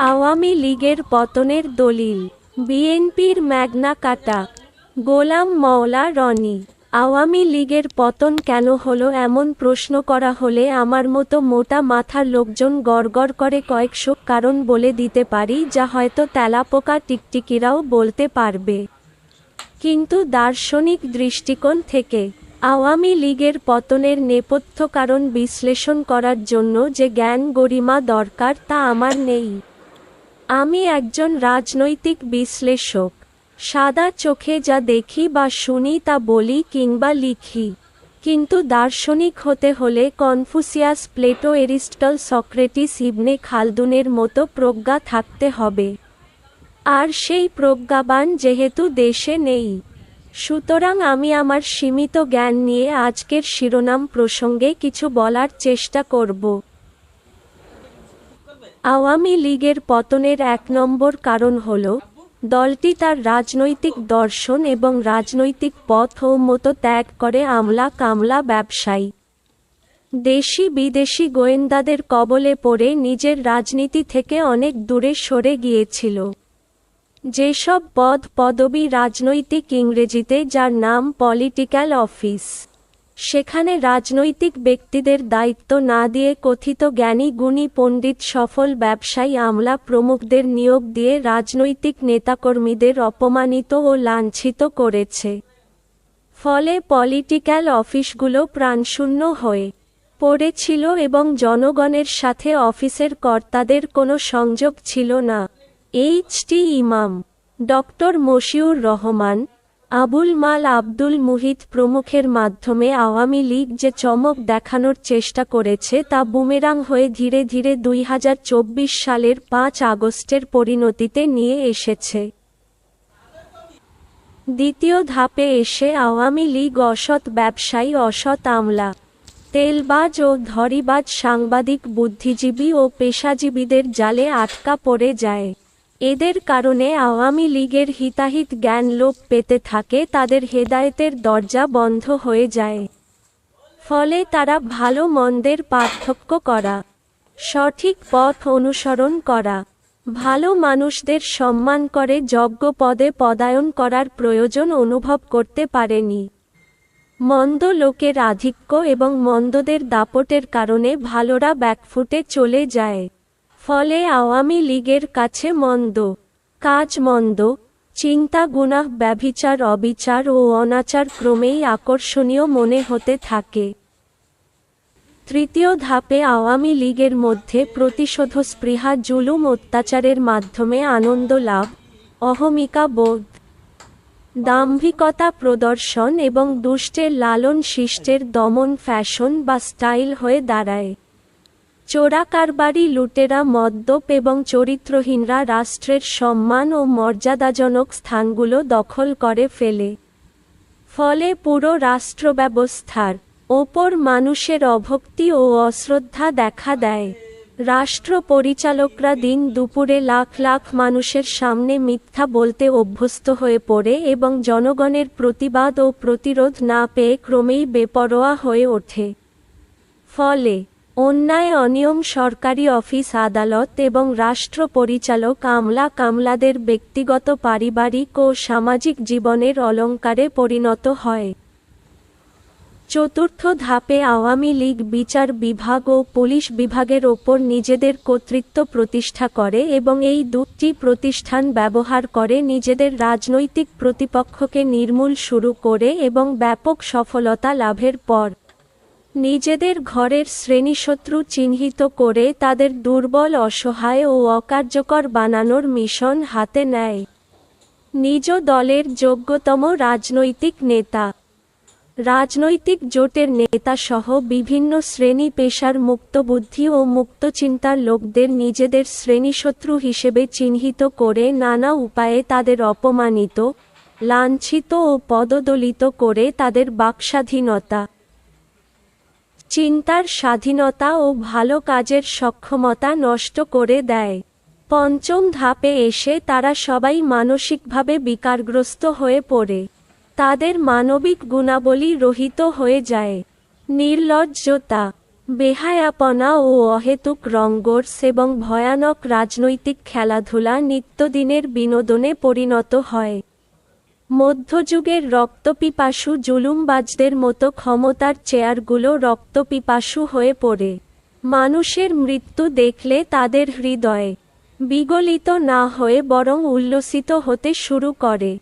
আওয়ামী লীগের পতনের দলিল, বিএনপির ম্যাগনা কাটা, গোলাম মওলা রনি। আওয়ামী লীগের পতন কেন হলো এমন প্রশ্ন করা হলে আমার মতো মোটা মাথার লোকজন গড়গড় করে কয়েকশো কারণ বলে দিতে পারি, যা হয়তো তেলাপোকা টিকটিকিরাও বলতে পারবে। কিন্তু দার্শনিক দৃষ্টিকোণ থেকে আওয়ামী লীগের পতনের নেপথ্য কারণ বিশ্লেষণ করার জন্য যে জ্ঞান গরিমা দরকার তা আমার নেই। আমি একজন রাজনৈতিক বিশ্লেষক। সাদা চোখে যা দেখি বা শুনি তা বলি কিংবা লিখি। কিন্তু দার্শনিক হতে হলে কনফুসিয়াস, প্লেটো, এরিস্টটল, সক্রেটিস, ইবনে খালদুনের মতো প্রজ্ঞা থাকতে হবে। আর সেই প্রজ্ঞাবান যেহেতু দেশে নেই, সুতরাং আমি আমার সীমিত জ্ঞান নিয়ে আজকের শিরোনাম প্রসঙ্গে কিছু বলার চেষ্টা করব। আওয়ামী লীগের পতনের ১ নম্বর কারণ হল দলটি তার রাজনৈতিক দর্শন এবং রাজনৈতিক পথ ও মতো ত্যাগ করে আমলা কামলা ব্যবসায়ী, দেশি বিদেশি গোয়েন্দাদের কবলে পড়ে নিজের রাজনীতি থেকে অনেক দূরে সরে গিয়েছিল। যেসব পদ পদবি রাজনৈতিক, ইংরেজিতে যার নাম পলিটিক্যাল অফিস, সেখানে রাজনৈতিক ব্যক্তিদের দায়িত্ব না দিয়ে কথিত জ্ঞানী গুণী পণ্ডিত, সফল ব্যবসায়ী, আমলা প্রমুখদের নিয়োগ দিয়ে রাজনৈতিক নেতাকর্মীদের অপমানিত ও লাঞ্ছিত করেছে। ফলে পলিটিক্যাল অফিসগুলো প্রাণশূন্য হয়ে পড়েছিল এবং জনগণের সাথে অফিসের কর্তাদের কোনো সংযোগ ছিল না। এইচ.টি. ইমাম, ডক্টর মশিউর রহমান, আবুল মাল আব্দুল মুহিত প্রমুখের মাধ্যমে আওয়ামী লীগ যে চমক দেখানোর চেষ্টা করেছে তা বুমেরাং হয়ে ধীরে ধীরে ২০২৪ সালের ৫ আগস্টের পরিণতিতে নিয়ে এসেছে। দ্বিতীয় ধাপে এসে আওয়ামী লীগ অসৎ ব্যবসায়ী, অসৎ আমলা, তেলবাজ ও ধড়িবাজ সাংবাদিক, বুদ্ধিজীবী ও পেশাজীবীদের জালে আটকা পড়ে যায়। এদের কারণে আওয়ামী লীগের হিতাহিত জ্ঞান লোপ পেতে থাকে, তাদের হেদায়েতের দরজা বন্ধ হয়ে যায়। ফলে তারা ভালো মন্দের পার্থক্য করা, সঠিক পথ অনুসরণ করা, ভালো মানুষদের সম্মান করে যোগ্য পদে পদায়ন করার প্রয়োজন অনুভব করতে পারেনি। মন্দ লোকের আধিক্য এবং মন্দদের দাপটের কারণে ভালোরা ব্যাকফুটে চলে যায়। ফলে আওয়ামী লীগের কাছে মন্দ কাজ, মন্দ চিন্তা, গুনাহ, ব্যভিচার, অবিচার ও অনাচার ক্রমেই আকর্ষণীয় মনে হতে থাকে। তৃতীয় ধাপে আওয়ামী লীগের মধ্যে প্রতিশোধস্পৃহা, জুলুম অত্যাচারের মাধ্যমে আনন্দ লাভ, অহমিকা বোধ, দাম্ভিকতা প্রদর্শন এবং দুষ্টের লালন শিষ্টের দমন ফ্যাশন বা স্টাইল হয়ে দাঁড়ায়। চোরাকারবারি, লুটেরা, মদ্যপ এবং চরিত্রহীনরা রাষ্ট্রের সম্মান ও মর্যাদাজনক স্থানগুলো দখল করে ফেলে। ফলে পুরো রাষ্ট্রব্যবস্থার ওপর মানুষের অভক্তি ও অশ্রদ্ধা দেখা দেয়। রাষ্ট্র পরিচালকরা দিন দুপুরে লাখ লাখ মানুষের সামনে মিথ্যা বলতে অভ্যস্ত হয়ে পড়ে এবং জনগণের প্রতিবাদ ও প্রতিরোধ না পেয়ে ক্রমেই বেপরোয়া হয়ে ওঠে। ফলে অন্যায়, অনিয়ম সরকারি অফিস, আদালত এবং রাষ্ট্র পরিচালক, আমলা কামলাদের ব্যক্তিগত, পারিবারিক ও সামাজিক জীবনের অলংকারে পরিণত হয়। চতুর্থ ধাপে আওয়ামী লীগ বিচার বিভাগ ও পুলিশ বিভাগের ওপর নিজেদের কর্তৃত্ব প্রতিষ্ঠা করে এবং এই দুটি প্রতিষ্ঠান ব্যবহার করে নিজেদের রাজনৈতিক প্রতিপক্ষকে নির্মূল শুরু করে এবং ব্যাপক সফলতা লাভের পর নিজেদের ঘরের শ্রেণীশত্রু চিহ্নিত করে তাদের দুর্বল, অসহায় ও অকার্যকর বানানোর মিশন হাতে নেয়। নিজ দলের যোগ্যতম রাজনৈতিক নেতা, রাজনৈতিক জোটের নেতাসহ বিভিন্ন শ্রেণী পেশার মুক্তবুদ্ধি ও মুক্তচিন্তার লোকদের নিজেদের শ্রেণীশত্রু হিসেবে চিহ্নিত করে নানা উপায়ে তাদের অপমানিত, লাঞ্ছিত ও পদদলিত করে তাদের বাকস্বাধীনতা, চিন্তার স্বাধীনতা ও ভালো কাজের সক্ষমতা নষ্ট করে দেয়। পঞ্চম ধাপে এসে তারা সবাই মানসিকভাবে বিকারগ্রস্ত হয়ে পড়ে। তাদের মানবিক গুণাবলী রহিত হয়ে যায়। নির্লজ্জতা, বেহায়াপনা ও অহেতুক রঙ্গর্স এবং ভয়ানক রাজনৈতিক খেলাধুলা নিত্যদিনের বিনোদনে পরিণত হয়। মধ্যযুগের রক্তপিপাসু জুলুমবাজদের মতো ক্ষমতার চেয়ারগুলো রক্তপিপাসু হয়ে পড়ে মানুষের মৃত্যু দেখলে তাদের হৃদয়ে বিগলিত না হয়ে বরং উল্লসিত হতে শুরু করে।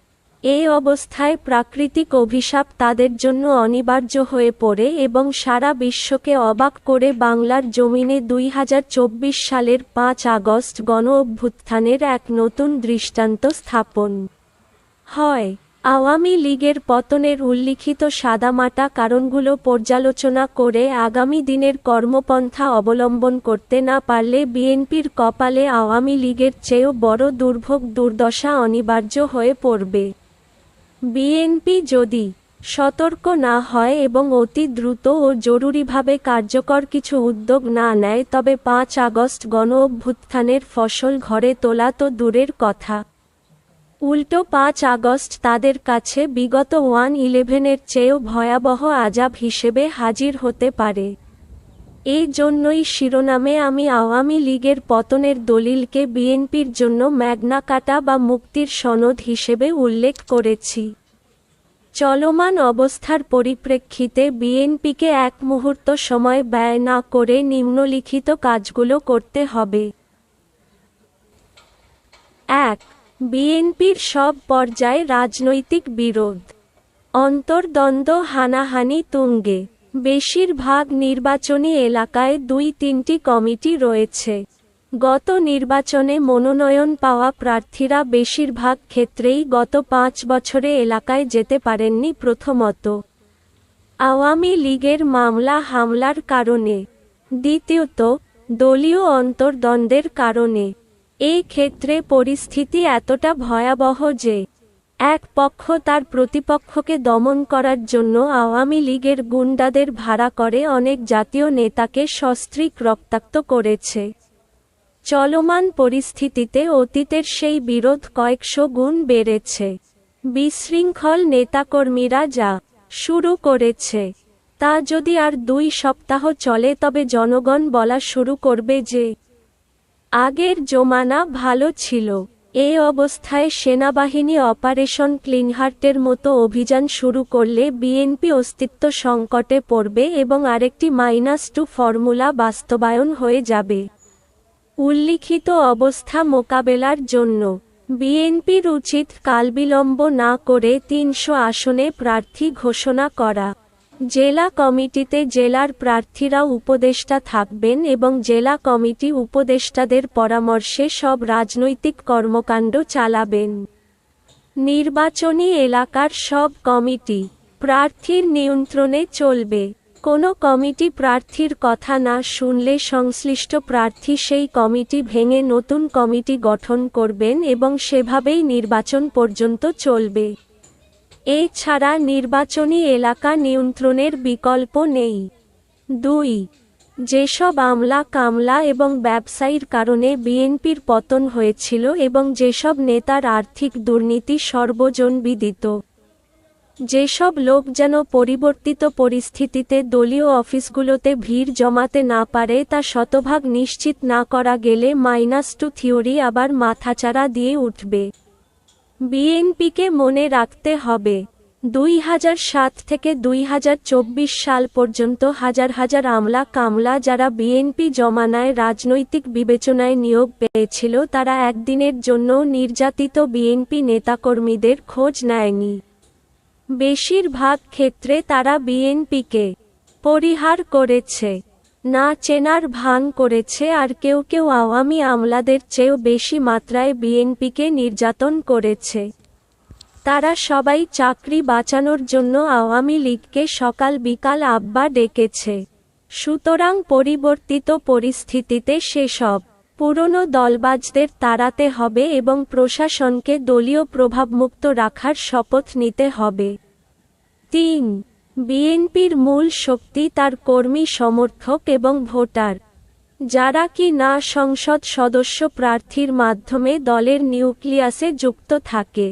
এই অবস্থায় প্রাকৃতিক অভিশাপ তাদের জন্য অনিবার্য হয়ে পড়ে এবং সারা বিশ্বকে অবাক করে বাংলার জমিনে ২০২৪ সালের ৫ আগস্ট গণঅভ্যুত্থানের এক নতুন দৃষ্টান্ত স্থাপন হয়। আওয়ামী লীগের পতনের উল্লিখিত সাদামাটা কারণগুলো পর্যালোচনা করে আগামী দিনের কর্মপন্থা অবলম্বন করতে না পারলে বিএনপির কপালে আওয়ামী লীগের চেয়েও বড় দুর্ভোগ দুর্দশা অনিবার্য হয়ে পড়বে। বিএনপি যদি সতর্ক না হয় এবং অতি দ্রুত ও জরুরিভাবে কার্যকর কিছু উদ্যোগ না নেয় তবে ৫ আগস্ট গণঅভ্যুত্থানের ফসল ঘরে তোলা তো দূরের কথা, উল্টো ৫ আগস্ট তাদের কাছে বিগত ১১-১১-এর চেয়েও ভয়াবহ আযাব হিসেবে হাজির হতে পারে। এই জন্যই শিরোনামে আমি আওয়ামী লীগের পতনের দলিলকে বিএনপির জন্য ম্যাগনা কাটা বা মুক্তির সনদ হিসেবে উল্লেখ করেছি। চলমান অবস্থার পরিপ্রেক্ষিতে বিএনপিকে এক মুহূর্ত সময় ব্যয় না করে নিম্নলিখিত কাজগুলো করতে হবে। ১. বিএনপির সব পর্যায়ে রাজনৈতিক বিরোধ, অন্তর্দ্বন্দ্ব, হানাহানি তুঙ্গে। বেশিরভাগ নির্বাচনী এলাকায় ২-৩টি কমিটি রয়েছে। গত নির্বাচনে মনোনয়ন পাওয়া প্রার্থীরা বেশিরভাগ ক্ষেত্রেই গত ৫ বছরে এলাকায় যেতে পারেননি। প্রথমত, আওয়ামী লীগের মামলা হামলার কারণে। দ্বিতীয়ত, দলীয় অন্তর্দ্বন্দ্বের কারণে। এই ক্ষেত্রে পরিস্থিতি এতটা ভয়াবহ যে এক পক্ষ তার প্রতিপক্ষকে দমন করার জন্য আওয়ামী লীগের গুন্ডাদের ভাড়া করে অনেক জাতীয় নেতাকে সস্ত্রীক রক্তাক্ত করেছে। চলমান পরিস্থিতিতে অতীতের সেই বিরোধ কয়েকশো গুণ বেড়েছে। বিশৃঙ্খল নেতাকর্মীরা যা শুরু করেছে তা যদি আর ২ সপ্তাহ চলে তবে জনগণ বলা শুরু করবে যে আগের জমানা ভালো ছিল। এই অবস্থায় সেনাবাহিনী অপারেশন ক্লিনহার্টের মতো অভিযান শুরু করলে বিএনপি অস্তিত্ব সংকটে পড়বে এবং আরেকটি -2 ফর্মুলা বাস্তবায়ন হয়ে যাবে। উল্লিখিত অবস্থা মোকাবেলার জন্য বিএনপির উচিত কালবিলম্ব না করে ৩০০ আসনে প্রার্থী ঘোষণা করা। জেলা কমিটিতে জেলার প্রার্থীরা উপদেষ্টা থাকবেন এবং জেলা কমিটি উপদেষ্টাদের পরামর্শে সব রাজনৈতিক কর্মকাণ্ড চালাবেন। নির্বাচনী এলাকার সব কমিটি প্রার্থীর নিয়ন্ত্রণে চলবে। কোনো কমিটি প্রার্থীর কথা না শুনলে সংশ্লিষ্ট প্রার্থী সেই কমিটি ভেঙে নতুন কমিটি গঠন করবেন এবং সেভাবেই নির্বাচন পর্যন্ত চলবে। এছাড়া নির্বাচনী এলাকা নিয়ন্ত্রণের বিকল্প নেই। ২. যেসব আমলা কামলা এবং ব্যবসায়ীর কারণে বিএনপির পতন হয়েছিল এবং যেসব নেতার আর্থিক দুর্নীতি সর্বজনবিদিত, যেসব লোক যেন পরিবর্তিত পরিস্থিতিতে দলীয় অফিসগুলোতে ভিড় জমাতে না পারে তা শতভাগ নিশ্চিত না করা গেলে -2 থিওরি আবার মাথাচাড়া দিয়ে উঠবে। বিএনপিকে মনে রাখতে হবে ২০০৭ থেকে ২০২৪ সাল পর্যন্ত হাজার হাজার আমলা কামলা যারা বিএনপি জমানায় রাজনৈতিক বিবেচনায় নিয়োগ পেয়েছিল তারা একদিনের জন্যও নির্যাতিত বিএনপি নেতাকর্মীদের খোঁজ নেয়নি। বেশিরভাগ ক্ষেত্রে তারা বিএনপিকে পরিহার করেছে, না চেনার ভান করেছে, আর কেউ কেউ আওয়ামী আমলাদের চেয়েও বেশি মাত্রায় বিএনপিকে নির্যাতন করেছে। তারা সবাই চাকরি বাঁচানোর জন্য আওয়ামী লীগকে সকাল বিকাল আব্বা ডেকেছে। সুতরাং পরিবর্তিত পরিস্থিতিতে সেসব পুরনো দলবাজদের তাড়াতে হবে এবং প্রশাসনকে দলীয় প্রভাবমুক্ত রাখার শপথ নিতে হবে। ৩. বিএনপির মূল শক্তি তার কর্মী সমর্থক এবং ভোটার, যারা কি না সংসদ সদস্য প্রার্থীর মাধ্যমে দলের নিউক্লিয়াসে যুক্ত থাকে।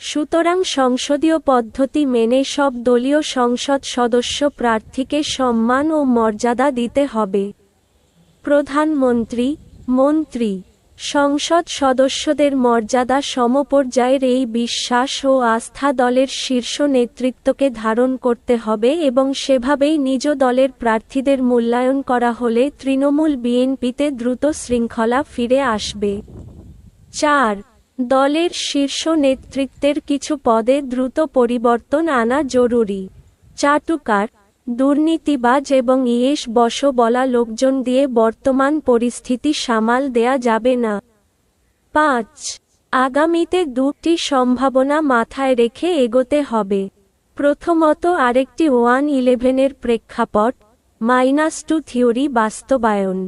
সুতরাং সংসদীয় পদ্ধতি মেনে সব দলীয় সংসদ সদস্য প্রার্থীকে সম্মান ও মর্যাদা দিতে হবে। প্রধানমন্ত্রী, মন্ত্রী, সংসদ সদস্যদের মর্যাদা সমপর্যায়ের এই বিশ্বাস ও আস্থা দলের শীর্ষ নেতৃত্বকে ধারণ করতে হবে এবং সেভাবেই নিজ দলের প্রার্থীদের মূল্যায়ন করা হলে তৃণমূল বিএনপিতে দ্রুত শৃঙ্খলা ফিরে আসবে। ৪. দলের শীর্ষ নেতৃত্বের কিছু পদে দ্রুত পরিবর্তন আনা জরুরি। চাটুকার, দুর্নীতিবাজ এবং ইয়েস বস বলা লোকজন দিয়ে বর্তমান পরিস্থিতি সামাল দেয়া যাবে না। ৫. আগামীতে দুটি সম্ভাবনা মাথায় রেখে এগোতে হবে। প্রথমত, আরেকটি 1-11-এর প্রেক্ষাপট -2 থিওরি বাস্তবায়ন।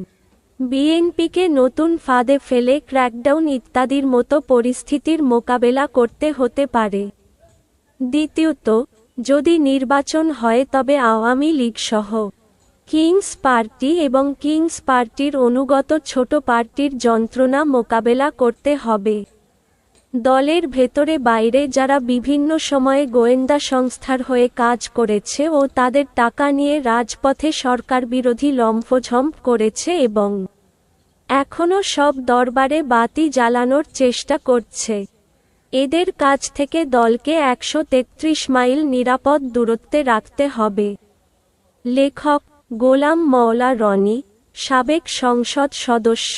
বিএনপিকে নতুন ফাঁদে ফেলে ক্র্যাকডাউন ইত্যাদির মতো পরিস্থিতির মোকাবেলা করতে হতে পারে। দ্বিতীয়ত, যদি নির্বাচন হয় তবে আওয়ামী লীগসহ কিংস পার্টি এবং কিংস পার্টির অনুগত ছোট পার্টির যন্ত্রণা মোকাবেলা করতে হবে। দলের ভেতরে বাইরে যারা বিভিন্ন সময়ে গোয়েন্দা সংস্থার হয়ে কাজ করেছে ও তাদের টাকা নিয়ে রাজপথে সরকারবিরোধী লম্ফঝম্প করেছে এবং এখনও সব দরবারে বাতি জ্বালানোর চেষ্টা করছে, এদের কাছ থেকে দলকে ১৩৩ মাইল নিরাপদ দূরত্বে রাখতে হবে। লেখক: গোলাম মওলা রনি, সাবেক সংসদ সদস্য।